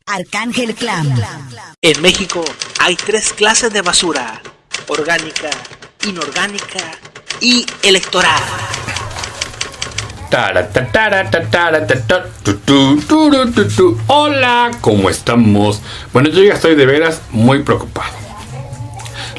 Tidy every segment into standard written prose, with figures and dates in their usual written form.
Arcángel Clan. En México hay 3 clases de basura: orgánica, inorgánica y electoral. Hola, ¿cómo estamos? Bueno, yo ya estoy de veras muy preocupado.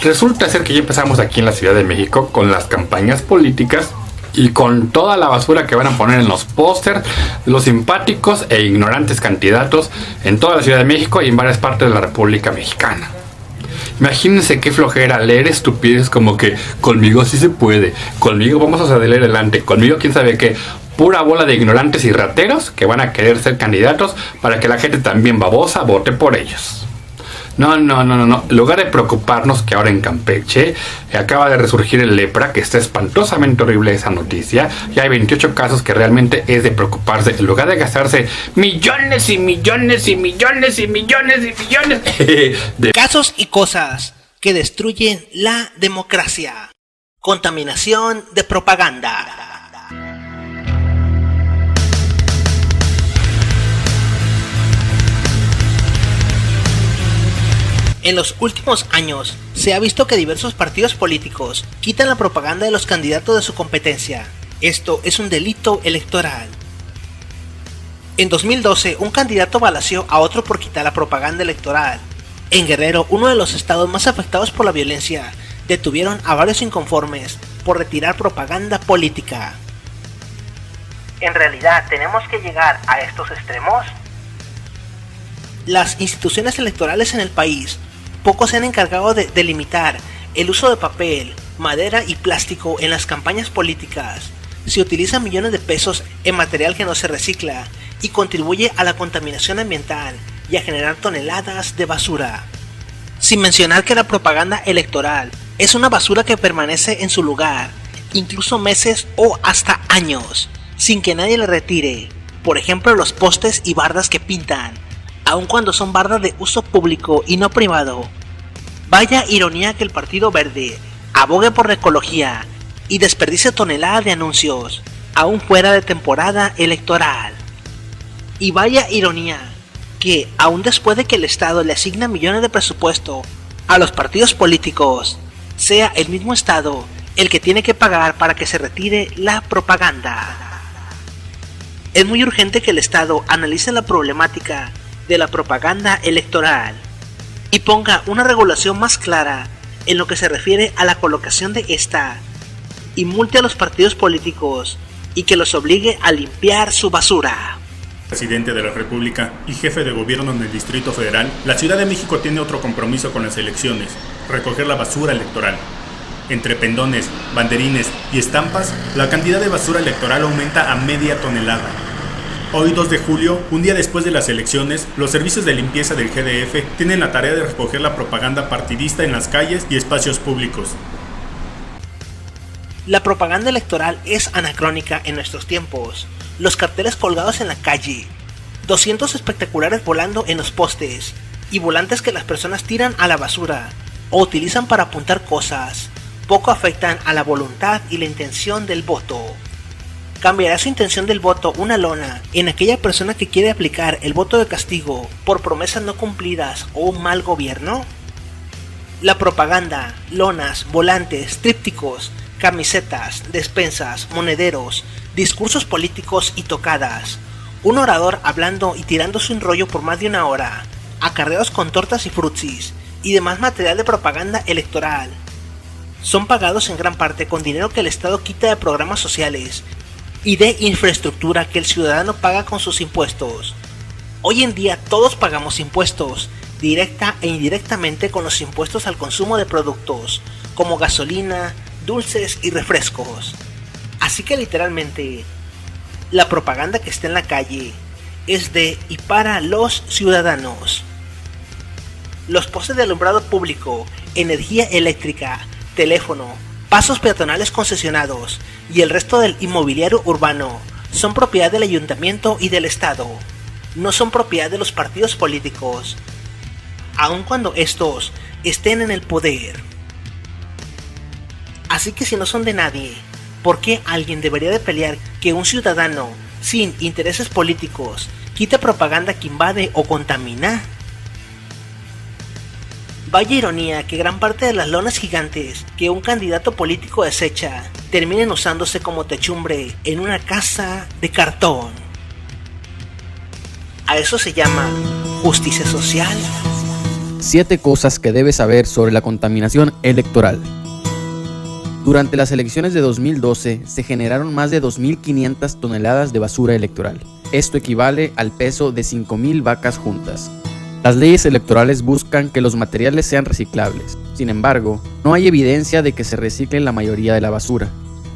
Resulta ser que ya empezamos aquí en la Ciudad de México con las campañas políticas y con toda la basura que van a poner en los pósters de los simpáticos e ignorantes candidatos en toda la Ciudad de México y en varias partes de la República Mexicana. Imagínense qué flojera leer estupideces como que conmigo sí se puede, conmigo vamos a salir adelante, conmigo quién sabe qué. Pura bola de ignorantes y rateros que van a querer ser candidatos para que la gente también babosa vote por ellos. No. En lugar de preocuparnos que ahora en Campeche acaba de resurgir el lepra, que está espantosamente horrible esa noticia, y hay 28 casos que realmente es de preocuparse, en lugar de gastarse millones y millones y millones y millones y millones de casos y cosas que destruyen la democracia. Contaminación de propaganda. En los últimos años, se ha visto que diversos partidos políticos quitan la propaganda de los candidatos de su competencia. Esto es un delito electoral. En 2012, un candidato balaceó a otro por quitar la propaganda electoral. En Guerrero, uno de los estados más afectados por la violencia, detuvieron a varios inconformes por retirar propaganda política. ¿En realidad tenemos que llegar a estos extremos? Las instituciones electorales en el país poco se han encargado de delimitar el uso de papel, madera y plástico en las campañas políticas. Se utilizan millones de pesos en material que no se recicla y contribuye a la contaminación ambiental y a generar toneladas de basura. Sin mencionar que la propaganda electoral es una basura que permanece en su lugar, incluso meses o hasta años, sin que nadie la retire. Por ejemplo, los postes y bardas que pintan, aun cuando son bardas de uso público y no privado. Vaya ironía que el Partido Verde abogue por la ecología y desperdicie toneladas de anuncios, aún fuera de temporada electoral. Y vaya ironía que, aún después de que el Estado le asigna millones de presupuesto a los partidos políticos, sea el mismo Estado el que tiene que pagar para que se retire la propaganda. Es muy urgente que el Estado analice la problemática de la propaganda electoral y ponga una regulación más clara en lo que se refiere a la colocación de esta, y multe a los partidos políticos y que los obligue a limpiar su basura. Presidente de la República y jefe de gobierno en el Distrito Federal, la Ciudad de México tiene otro compromiso con las elecciones: recoger la basura electoral. Entre pendones, banderines y estampas, la cantidad de basura electoral aumenta a media tonelada. Hoy 2 de julio, un día después de las elecciones, los servicios de limpieza del GDF tienen la tarea de recoger la propaganda partidista en las calles y espacios públicos. La propaganda electoral es anacrónica en nuestros tiempos. Los carteles colgados en la calle, 200 espectaculares volando en los postes y volantes que las personas tiran a la basura o utilizan para apuntar cosas, poco afectan a la voluntad y la intención del voto. ¿Cambiará su intención del voto una lona en aquella persona que quiere aplicar el voto de castigo por promesas no cumplidas o un mal gobierno? La propaganda, lonas, volantes, trípticos, camisetas, despensas, monederos, discursos políticos y tocadas, un orador hablando y tirándose un rollo por más de una hora, acarreados con tortas y frutsis y demás material de propaganda electoral, son pagados en gran parte con dinero que el Estado quita de programas sociales y de infraestructura que el ciudadano paga con sus impuestos. Hoy en día todos pagamos impuestos, directa e indirectamente, con los impuestos al consumo de productos, como gasolina, dulces y refrescos. Así que literalmente, la propaganda que está en la calle es de y para los ciudadanos. Los postes de alumbrado público, energía eléctrica, teléfono, pasos peatonales concesionados y el resto del inmobiliario urbano son propiedad del ayuntamiento y del Estado. No son propiedad de los partidos políticos, aun cuando estos estén en el poder. Así que si no son de nadie, ¿por qué alguien debería de pelear que un ciudadano sin intereses políticos Quite propaganda que invade o contamina. Vaya ironía que gran parte de las lonas gigantes que un candidato político desecha terminen usándose como techumbre en una casa de cartón. A eso se llama justicia social. 7 cosas que debes saber sobre la contaminación electoral. Durante las elecciones de 2012 se generaron más de 2.500 toneladas de basura electoral. Esto equivale al peso de 5.000 vacas juntas. Las leyes electorales buscan que los materiales sean reciclables. Sin embargo, no hay evidencia de que se recicle la mayoría de la basura.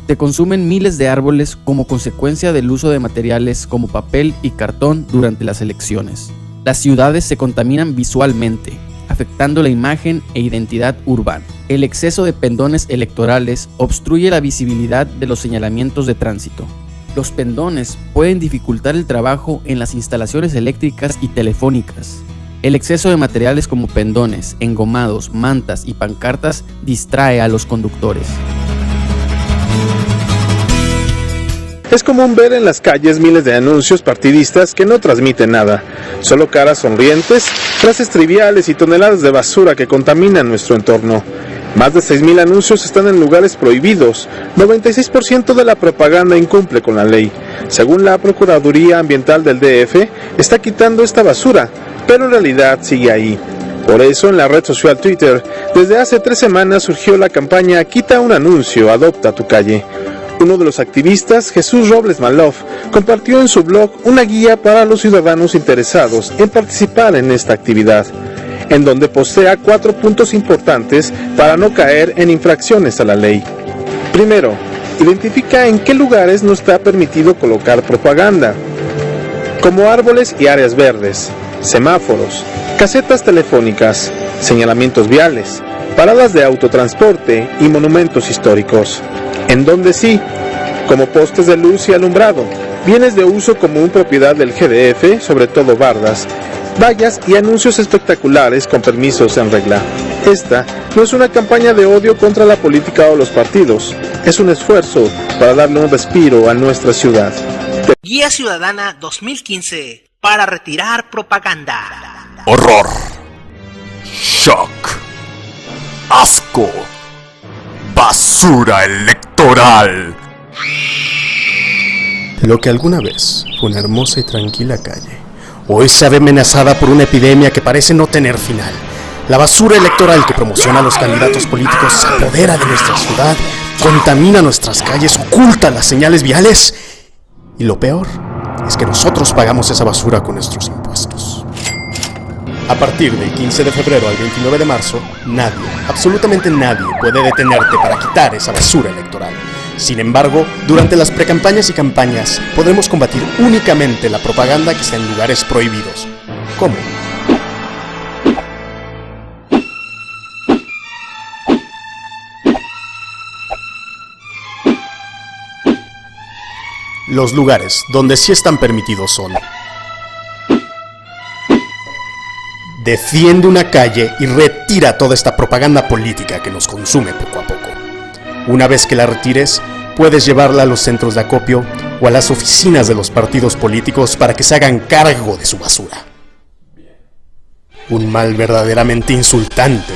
Se consumen miles de árboles como consecuencia del uso de materiales como papel y cartón durante las elecciones. Las ciudades se contaminan visualmente, afectando la imagen e identidad urbana. El exceso de pendones electorales obstruye la visibilidad de los señalamientos de tránsito. Los pendones pueden dificultar el trabajo en las instalaciones eléctricas y telefónicas. El exceso de materiales como pendones, engomados, mantas y pancartas distrae a los conductores. Es común ver en las calles miles de anuncios partidistas que no transmiten nada, solo caras sonrientes, frases triviales y toneladas de basura que contaminan nuestro entorno. Más de 6.000 anuncios están en lugares prohibidos, 96% de la propaganda incumple con la ley. Según la Procuraduría Ambiental del DF, está quitando esta basura, pero en realidad sigue ahí. Por eso en la red social Twitter, desde hace 3 semanas surgió la campaña Quita un anuncio, adopta tu calle. Uno de los activistas, Jesús Robles Maloff, compartió en su blog una guía para los ciudadanos interesados en participar en esta actividad, en donde postea 4 puntos importantes para no caer en infracciones a la ley. Primero, identifica en qué lugares no está permitido colocar propaganda, como árboles y áreas verdes, semáforos, casetas telefónicas, señalamientos viales, paradas de autotransporte y monumentos históricos. En donde sí, como postes de luz y alumbrado, bienes de uso común propiedad del GDF, sobre todo bardas, vallas y anuncios espectaculares con permisos en regla. Esta no es una campaña de odio contra la política o los partidos, es un esfuerzo para darle un respiro a nuestra ciudad. Guía Ciudadana 2015 para retirar propaganda. Horror, shock, asco, basura electoral. Lo que alguna vez fue una hermosa y tranquila calle, hoy se ve amenazada por una epidemia que parece no tener final. La basura electoral que promociona a los candidatos políticos se apodera de nuestra ciudad, contamina nuestras calles, oculta las señales viales. Y lo peor es que nosotros pagamos esa basura con nuestros impuestos. A partir del 15 de febrero al 29 de marzo, nadie, absolutamente nadie, puede detenerte para quitar esa basura electoral. Sin embargo, durante las precampañas y campañas, podremos combatir únicamente la propaganda que está en lugares prohibidos. ¿Cómo? Los lugares donde sí están permitidos son: defiende una calle y retira toda esta propaganda política que nos consume poco a poco. Una vez que la retires, puedes llevarla a los centros de acopio o a las oficinas de los partidos políticos para que se hagan cargo de su basura. Un mal verdaderamente insultante,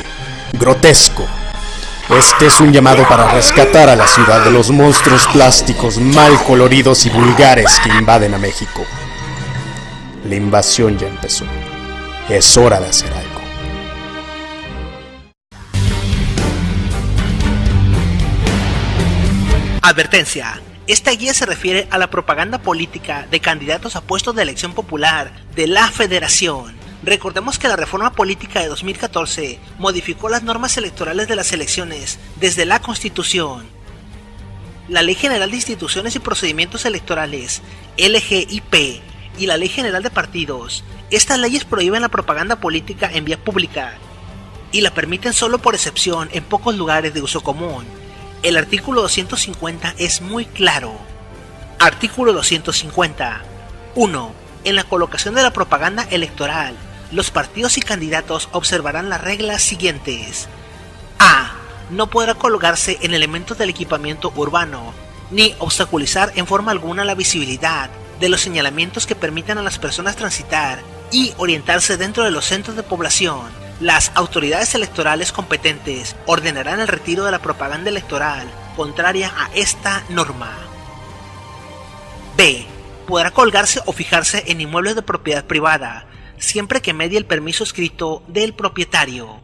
grotesco. Este es un llamado para rescatar a la ciudad de los monstruos plásticos mal coloridos y vulgares que invaden a México. La invasión ya empezó. Es hora de hacer algo. Advertencia. Esta guía se refiere a la propaganda política de candidatos a puestos de elección popular de la Federación. Recordemos que la reforma política de 2014 modificó las normas electorales de las elecciones desde la Constitución. La Ley General de Instituciones y Procedimientos Electorales, LGIP, y la Ley General de Partidos. Estas leyes prohíben la propaganda política en vía pública y la permiten solo por excepción en pocos lugares de uso común. El artículo 250 es muy claro. Artículo 250. 1. En la colocación de la propaganda electoral, los partidos y candidatos observarán las reglas siguientes. A. No podrá colocarse en elementos del equipamiento urbano, ni obstaculizar en forma alguna la visibilidad, de los señalamientos que permitan a las personas transitar y orientarse dentro de los centros de población, las autoridades electorales competentes ordenarán el retiro de la propaganda electoral contraria a esta norma. B. Podrá colgarse o fijarse en inmuebles de propiedad privada, siempre que medie el permiso escrito del propietario.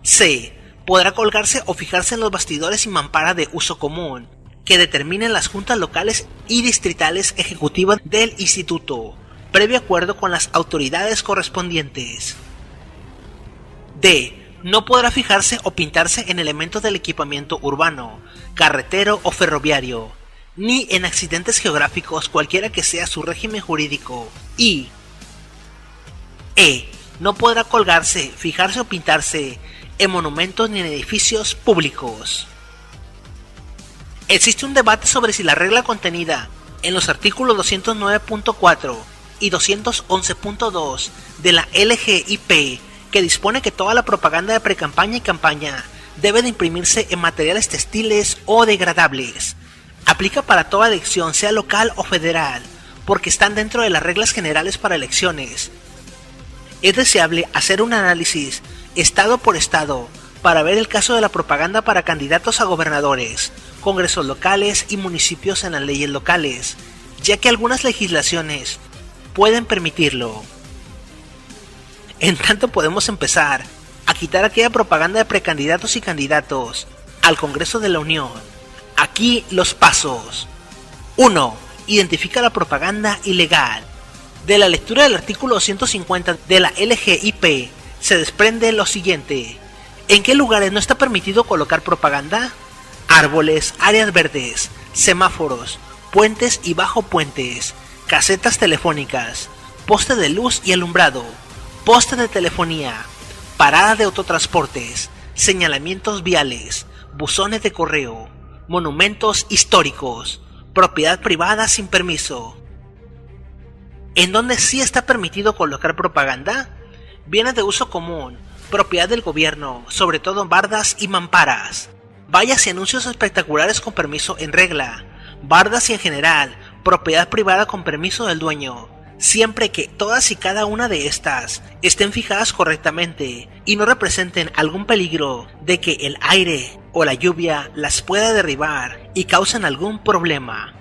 C. Podrá colgarse o fijarse en los bastidores y mampara de uso común, que determinen las juntas locales y distritales ejecutivas del instituto, previo acuerdo con las autoridades correspondientes. D. No podrá fijarse o pintarse en elementos del equipamiento urbano, carretero o ferroviario, ni en accidentes geográficos cualquiera que sea su régimen jurídico. Y E. No podrá colgarse, fijarse o pintarse en monumentos ni en edificios públicos. Existe un debate sobre si la regla contenida en los artículos 209.4 y 211.2 de la LGIP, que dispone que toda la propaganda de precampaña y campaña debe de imprimirse en materiales textiles o degradables, aplica para toda elección, sea local o federal, porque están dentro de las reglas generales para elecciones. Es deseable hacer un análisis estado por estado para ver el caso de la propaganda para candidatos a gobernadores, congresos locales y municipios en las leyes locales, ya que algunas legislaciones pueden permitirlo. En tanto, podemos empezar a quitar aquella propaganda de precandidatos y candidatos al Congreso de la Unión. Aquí los pasos. 1. Identifica la propaganda ilegal. De la lectura del artículo 250 de la LGIP se desprende lo siguiente. ¿En qué lugares no está permitido colocar propaganda? Árboles, áreas verdes, semáforos, puentes y bajo puentes, casetas telefónicas, poste de luz y alumbrado, poste de telefonía, parada de autotransportes, señalamientos viales, buzones de correo, monumentos históricos, propiedad privada sin permiso. ¿En dónde sí está permitido colocar propaganda? Bienes de uso común, propiedad del gobierno, sobre todo bardas y mamparas, vallas y anuncios espectaculares con permiso en regla, bardas y en general, propiedad privada con permiso del dueño, siempre que todas y cada una de estas estén fijadas correctamente y no representen algún peligro de que el aire o la lluvia las pueda derribar y causen algún problema.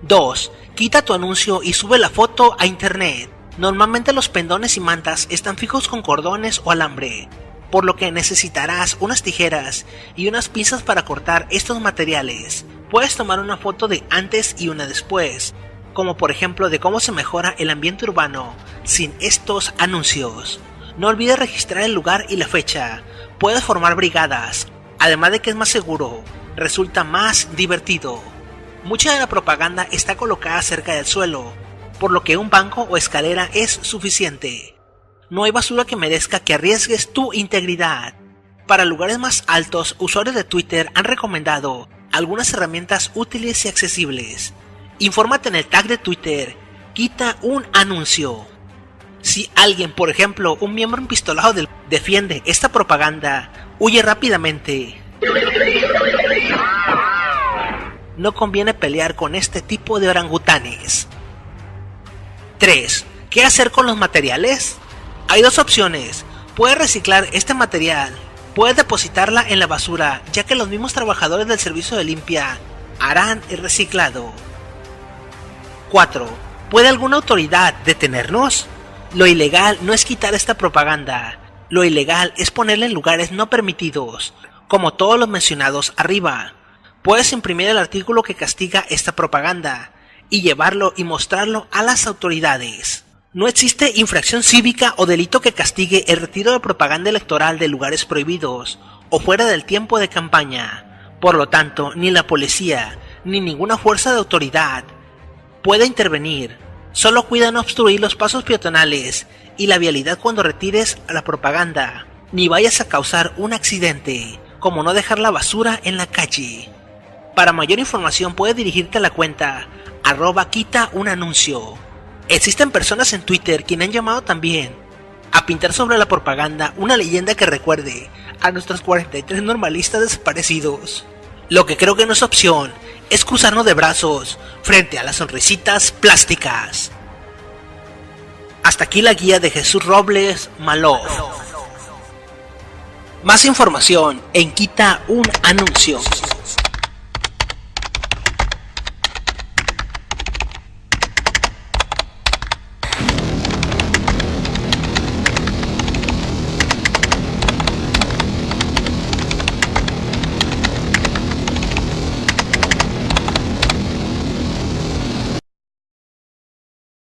2. Quita tu anuncio y sube la foto a internet. Normalmente los pendones y mantas están fijos con cordones o alambre, por lo que necesitarás unas tijeras y unas pinzas para cortar estos materiales. Puedes tomar una foto de antes y una después, como por ejemplo de cómo se mejora el ambiente urbano sin estos anuncios. No olvides registrar el lugar y la fecha. Puedes formar brigadas, además de que es más seguro, resulta más divertido. Mucha de la propaganda está colocada cerca del suelo, por lo que un banco o escalera es suficiente. No hay basura que merezca que arriesgues tu integridad. Para lugares más altos, usuarios de Twitter han recomendado algunas herramientas útiles y accesibles. Infórmate en el tag de Twitter, quita un anuncio. Si alguien, por ejemplo, un miembro empistolado defiende esta propaganda, huye rápidamente. No conviene pelear con este tipo de orangutanes. 3. ¿Qué hacer con los materiales? Hay dos opciones. Puedes reciclar este material, puedes depositarla en la basura, ya que los mismos trabajadores del servicio de limpia harán el reciclado. 4. ¿Puede alguna autoridad detenernos? Lo ilegal no es quitar esta propaganda, lo ilegal es ponerla en lugares no permitidos, como todos los mencionados arriba. Puedes imprimir el artículo que castiga esta propaganda y llevarlo y mostrarlo a las autoridades. No existe infracción cívica o delito que castigue el retiro de propaganda electoral de lugares prohibidos o fuera del tiempo de campaña. Por lo tanto, ni la policía ni ninguna fuerza de autoridad puede intervenir. Solo cuida no obstruir los pasos peatonales y la vialidad cuando retires la propaganda, ni vayas a causar un accidente, como no dejar la basura en la calle. Para mayor información puedes dirigirte a la cuenta @quitaunanuncio. Existen personas en Twitter quienes han llamado también a pintar sobre la propaganda una leyenda que recuerde a nuestros 43 normalistas desaparecidos. Lo que creo que no es opción es cruzarnos de brazos frente a las sonrisitas plásticas. Hasta aquí la guía de Jesús Robles Malof. Más información en Quita un anuncio.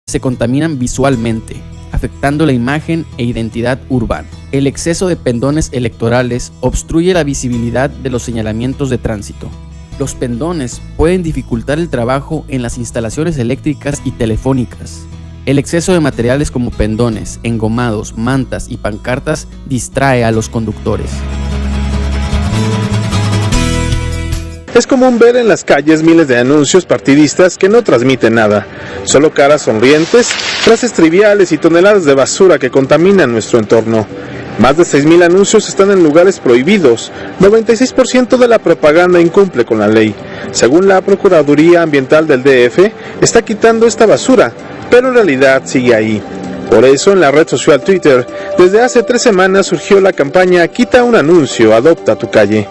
Se contaminan visualmente, afectando la imagen e identidad urbana. El exceso de pendones electorales obstruye la visibilidad de los señalamientos de tránsito. Los pendones pueden dificultar el trabajo en las instalaciones eléctricas y telefónicas. El exceso de materiales como pendones, engomados, mantas y pancartas distrae a los conductores. Es común ver en las calles miles de anuncios partidistas que no transmiten nada, solo caras sonrientes, frases triviales y toneladas de basura que contaminan nuestro entorno. Más de 6,000 anuncios están en lugares prohibidos, 96% de la propaganda incumple con la ley. Según la Procuraduría Ambiental del DF, está quitando esta basura, pero en realidad sigue ahí. Por eso, en la red social Twitter, desde hace 3 semanas surgió la campaña Quita un anuncio, adopta tu calle.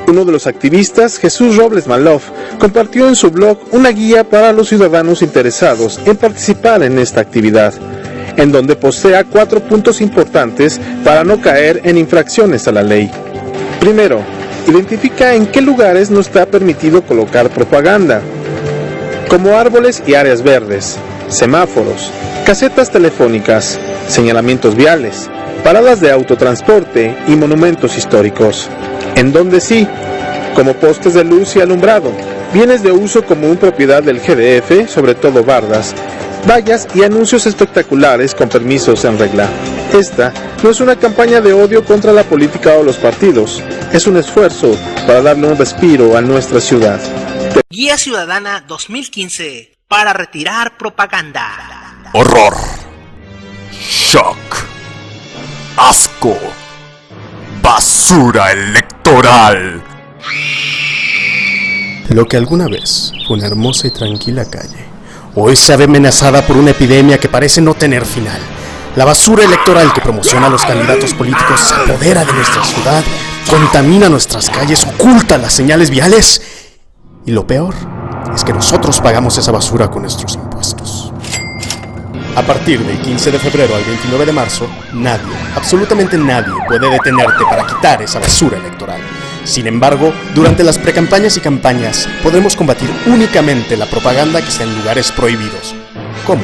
Uno de los activistas, Jesús Robles Malof, compartió en su blog una guía para los ciudadanos interesados en participar en esta actividad, en donde postea 4 puntos importantes para no caer en infracciones a la ley. Primero, identifica en qué lugares no está permitido colocar propaganda, como árboles y áreas verdes, semáforos, casetas telefónicas, señalamientos viales, paradas de autotransporte y monumentos históricos. En donde sí, como postes de luz y alumbrado, bienes de uso común propiedad del GDF, sobre todo bardas, vallas y anuncios espectaculares con permisos en regla. Esta no es una campaña de odio contra la política o los partidos, es un esfuerzo para darle un respiro a nuestra ciudad. Guía Ciudadana 2015 para retirar propaganda. Horror. Shock. Asco. Basura electoral. Lo que alguna vez fue una hermosa y tranquila calle, hoy se ve amenazada por una epidemia que parece no tener final. La basura electoral que promociona a los candidatos políticos se apodera de nuestra ciudad, contamina nuestras calles, oculta las señales viales. Y lo peor es que nosotros pagamos esa basura con nuestros impuestos. A partir del 15 de febrero al 29 de marzo, nadie, absolutamente nadie, puede detenerte para quitar esa basura electoral. Sin embargo, durante las precampañas y campañas, podremos combatir únicamente la propaganda que está en lugares prohibidos. ¿Cómo?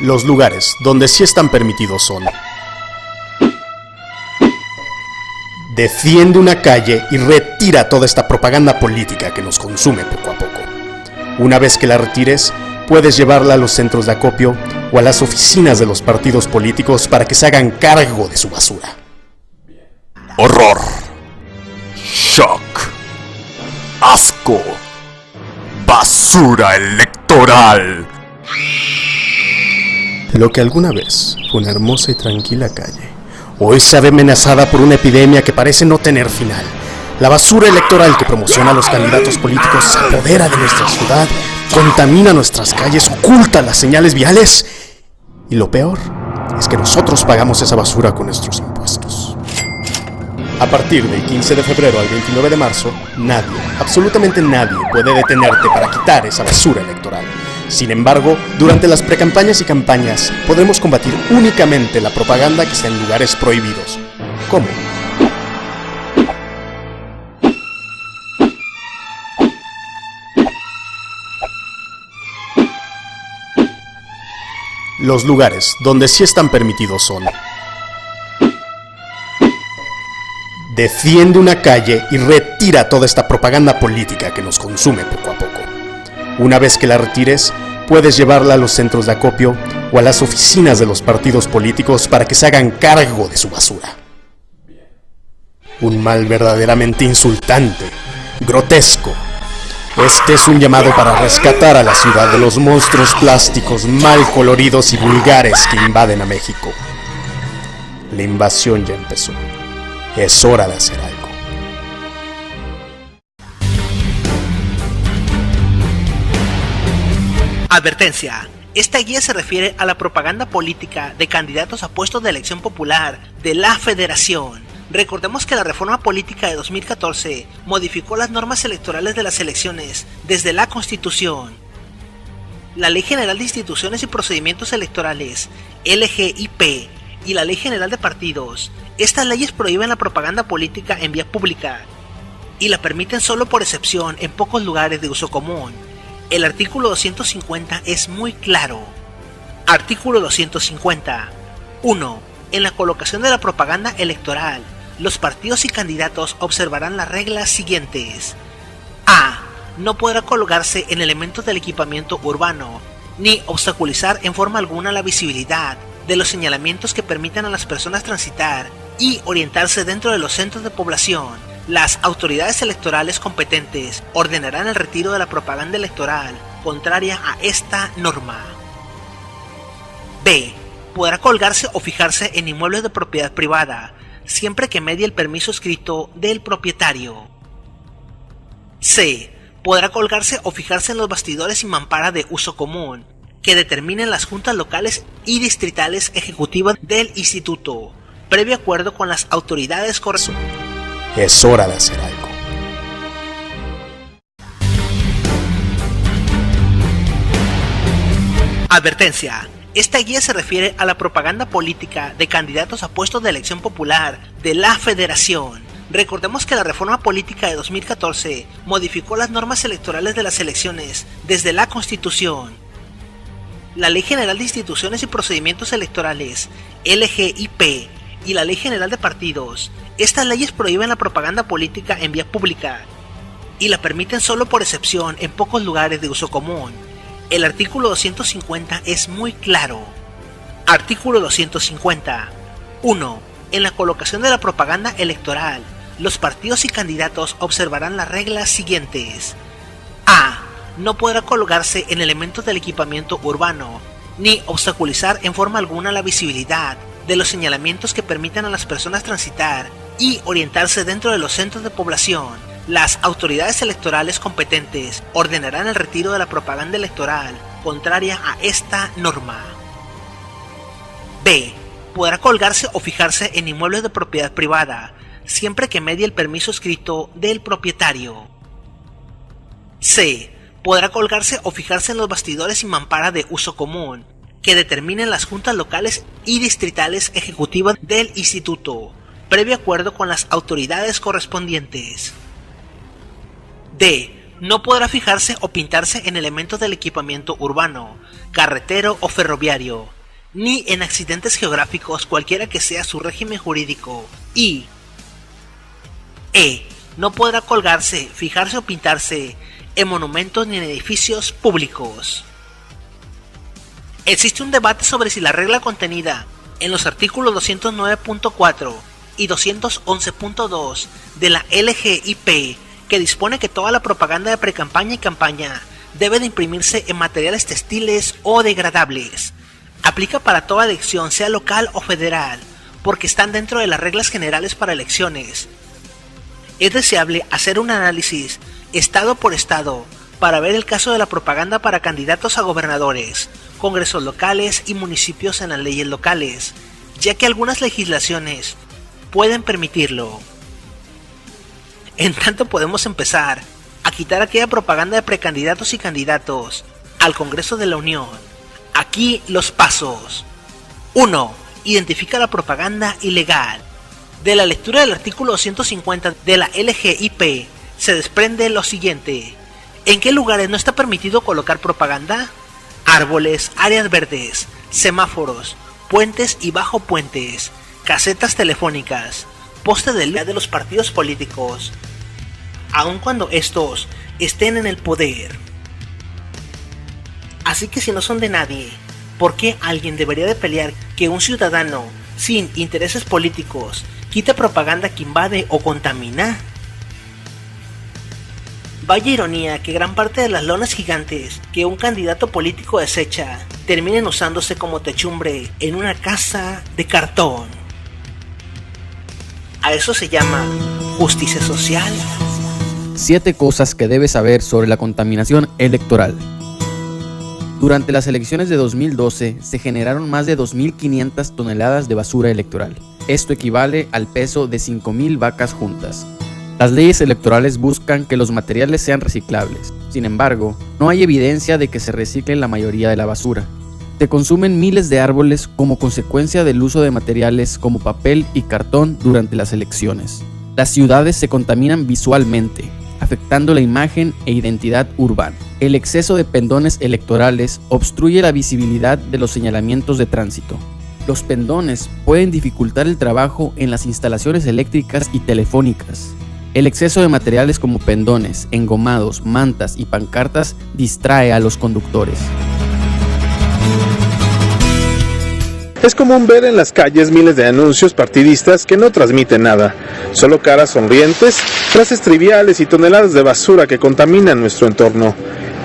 Los lugares donde sí están permitidos son: defiende una calle y retira toda esta propaganda política que nos consume poco a poco. Una vez que la retires, puedes llevarla a los centros de acopio o a las oficinas de los partidos políticos para que se hagan cargo de su basura. Horror. Shock. Asco. Basura electoral. Lo que alguna vez fue una hermosa y tranquila calle, hoy se ve amenazada por una epidemia que parece no tener final. La basura electoral que promociona a los candidatos políticos se apodera de nuestra ciudad, contamina nuestras calles, oculta las señales viales. Y lo peor es que nosotros pagamos esa basura con nuestros impuestos. A partir del 15 de febrero al 29 de marzo, nadie, absolutamente nadie, puede detenerte para quitar esa basura electoral. Sin embargo, durante las precampañas y campañas, podremos combatir únicamente la propaganda que está en lugares prohibidos. ¿Cómo? Los lugares donde sí están permitidos son: defiende una calle y retira toda esta propaganda política que nos consume poco a poco. Una vez que la retires, puedes llevarla a los centros de acopio o a las oficinas de los partidos políticos para que se hagan cargo de su basura. Un mal verdaderamente insultante, grotesco, Este es un llamado para rescatar a la ciudad de los monstruos plásticos mal coloridos y vulgares que invaden a México. La invasión ya empezó. Es hora de hacer algo. Advertencia. Esta guía se refiere a la propaganda política de candidatos a puestos de elección popular de la Federación. Recordemos que la reforma política de 2014 modificó las normas electorales de las elecciones desde la Constitución. La Ley General de Instituciones y Procedimientos Electorales, LGIP, y la Ley General de Partidos. Estas leyes prohíben la propaganda política en vía pública y la permiten solo por excepción en pocos lugares de uso común. El artículo 250 es muy claro. Artículo 250. 1. En la colocación de la propaganda electoral, los partidos y candidatos observarán las reglas siguientes. A. No podrá colgarse en elementos del equipamiento urbano, ni obstaculizar en forma alguna la visibilidad de los señalamientos que permitan a las personas transitar y orientarse dentro de los centros de población. Las autoridades electorales competentes ordenarán el retiro de la propaganda electoral contraria a esta norma. B. Podrá colgarse o fijarse en inmuebles de propiedad privada, siempre que medie el permiso escrito del propietario. C. Podrá colgarse o fijarse en los bastidores y mampara de uso común, que determinen las juntas locales y distritales ejecutivas del instituto, previo acuerdo con las autoridades correspondientes. Es hora de hacer algo. Advertencia. Esta guía se refiere a la propaganda política de candidatos a puestos de elección popular de la Federación. Recordemos que la reforma política de 2014 modificó las normas electorales de las elecciones desde la Constitución. La Ley General de Instituciones y Procedimientos Electorales, LGIP, y la Ley General de Partidos. Estas leyes prohíben la propaganda política en vía pública y la permiten solo por excepción en pocos lugares de uso común. El artículo 250 es muy claro. Artículo 250. 1. En la colocación de la propaganda electoral, los partidos y candidatos observarán las reglas siguientes. A. No podrá colgarse en elementos del equipamiento urbano, ni obstaculizar en forma alguna la visibilidad de los señalamientos que permitan a las personas transitar y orientarse dentro de los centros de población. Las autoridades electorales competentes ordenarán el retiro de la propaganda electoral contraria a esta norma. B. Podrá colgarse o fijarse en inmuebles de propiedad privada, siempre que medie el permiso escrito del propietario. C. Podrá colgarse o fijarse en los bastidores y mampara de uso común, que determinen las juntas locales y distritales ejecutivas del instituto, previo acuerdo con las autoridades correspondientes. D. No podrá fijarse o pintarse en elementos del equipamiento urbano, carretero o ferroviario, ni en accidentes geográficos cualquiera que sea su régimen jurídico. Y E. No podrá colgarse, fijarse o pintarse en monumentos ni en edificios públicos. Existe un debate sobre si la regla contenida en los artículos 209.4 y 211.2 de la LGIP, que dispone que toda la propaganda de precampaña y campaña debe de imprimirse en materiales textiles o degradables, aplica para toda elección, sea local o federal, porque están dentro de las reglas generales para elecciones. Es deseable hacer un análisis estado por estado para ver el caso de la propaganda para candidatos a gobernadores, congresos locales y municipios en las leyes locales, ya que algunas legislaciones pueden permitirlo. En tanto, podemos empezar a quitar aquella propaganda de precandidatos y candidatos al Congreso de la Unión. Aquí los pasos. 1. Identifica la propaganda ilegal. De la lectura del artículo 250 de la LGIP se desprende lo siguiente. ¿En qué lugares no está permitido colocar propaganda? Árboles, áreas verdes, semáforos, puentes y bajo puentes, casetas telefónicas, postes de los partidos políticos, aun cuando estos estén en el poder. Así que si no son de nadie, ¿por qué alguien debería de pelear que un ciudadano sin intereses políticos quite propaganda que invade o contamina? Vaya ironía que gran parte de las lonas gigantes que un candidato político desecha terminen usándose como techumbre en una casa de cartón. A eso se llama justicia social. 7 cosas que debes saber sobre la contaminación electoral. Durante las elecciones de 2012 se generaron más de 2.500 toneladas de basura electoral. Esto equivale al peso de 5.000 vacas juntas. Las leyes electorales buscan que los materiales sean reciclables. Sin embargo, no hay evidencia de que se recicle la mayoría de la basura. Se consumen miles de árboles como consecuencia del uso de materiales como papel y cartón durante las elecciones. Las ciudades se contaminan visualmente, afectando la imagen e identidad urbana. El exceso de pendones electorales obstruye la visibilidad de los señalamientos de tránsito. Los pendones pueden dificultar el trabajo en las instalaciones eléctricas y telefónicas. El exceso de materiales como pendones, engomados, mantas y pancartas distrae a los conductores. Es común ver en las calles miles de anuncios partidistas que no transmiten nada, solo caras sonrientes, frases triviales y toneladas de basura que contaminan nuestro entorno.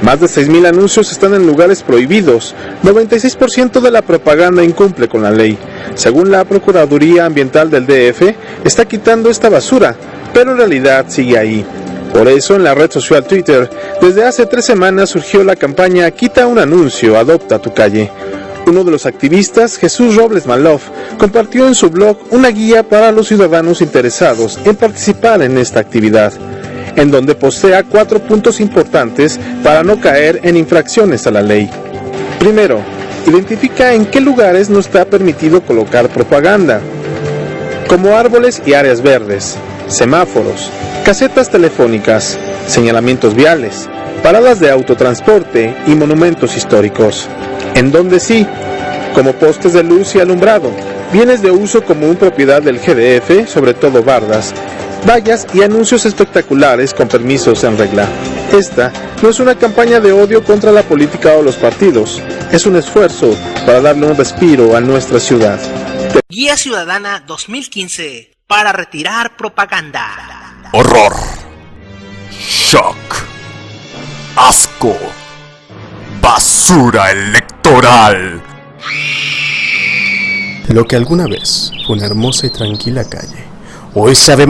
Más de 6.000 anuncios están en lugares prohibidos, 96% de la propaganda incumple con la ley. Según la Procuraduría Ambiental del DF, está quitando esta basura, pero en realidad sigue ahí. Por eso, en la red social Twitter, desde hace 3 semanas surgió la campaña Quita un anuncio, adopta tu calle. Uno de los activistas, Jesús Robles Maloff, compartió en su blog una guía para los ciudadanos interesados en participar en esta actividad, en donde postea 4 puntos importantes para no caer en infracciones a la ley. Primero, identifica en qué lugares no está permitido colocar propaganda, como árboles y áreas verdes, semáforos, casetas telefónicas, señalamientos viales, paradas de autotransporte y monumentos históricos. En donde sí, como postes de luz y alumbrado, bienes de uso común propiedad del GDF, sobre todo bardas, vallas y anuncios espectaculares con permisos en regla. Esta no es una campaña de odio contra la política o los partidos, es un esfuerzo para darle un respiro a nuestra ciudad. Guía Ciudadana 2015 para retirar propaganda. Horror. Shock. Asco. Basura electoral. Lo que alguna vez fue una hermosa y tranquila calle, hoy sabe